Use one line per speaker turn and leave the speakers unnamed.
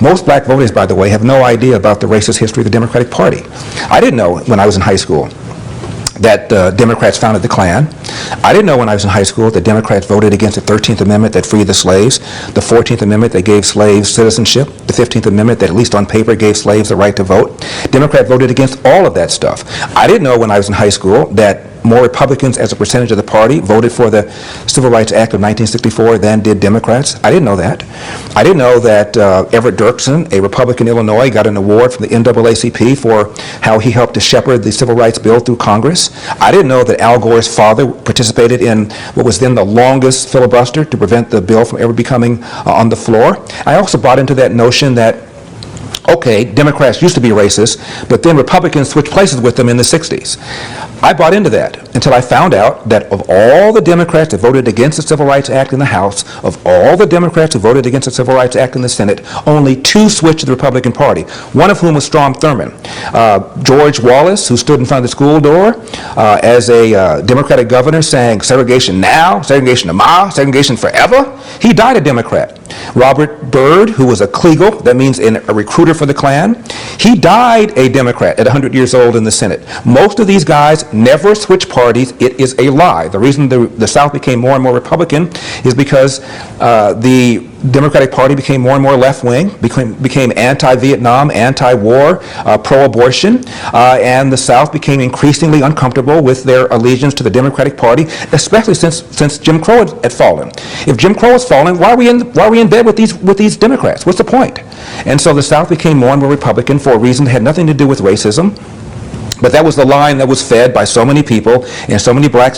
Most black voters, by the way, have no idea about the racist history of the Democratic Party. I didn't know when I was in high school that Democrats founded the Klan. I didn't know when I was in high school that Democrats voted against the 13th Amendment that freed the slaves, the 14th Amendment that gave slaves citizenship, the 15th Amendment that at least on paper gave slaves the right to vote. Democrats voted against all of that stuff. I didn't know when I was in high school that more Republicans as a percentage of the party voted for the Civil Rights Act of 1964 than did Democrats. I didn't know that. I didn't know that Everett Dirksen, a Republican in Illinois, got an award from the NAACP for how he helped to shepherd the Civil Rights Bill through Congress. I didn't know that Al Gore's father participated in what was then the longest filibuster to prevent the bill from ever becoming on the floor. I also bought into that notion that, okay, Democrats used to be racist, but then Republicans switched places with them in the 60s. I bought into that until I found out that of all the Democrats that voted against the Civil Rights Act in the House, of all the Democrats who voted against the Civil Rights Act in the Senate, only 2 switched to the Republican Party, one of whom was Strom Thurmond. George Wallace, who stood in front of the school door as a Democratic governor saying segregation now, segregation tomorrow, segregation forever, he died a Democrat. Robert Byrd, who was a Kliegel, that means a recruiter for the Klan, he died a Democrat at 100 years old in the Senate. Most of these guys never switched parties. It is a lie. The reason the South became more and more Republican is because the Democratic Party became more and more left-wing, became anti-Vietnam, anti-war, pro-abortion, and the South became increasingly uncomfortable with their allegiance to the Democratic Party, especially since Jim Crow had fallen. If Jim Crow has fallen, why are we in bed with these Democrats? What's the point? And so the South became more and more Republican for a reason that had nothing to do with racism. But that was the line that was fed by so many people and so many blacks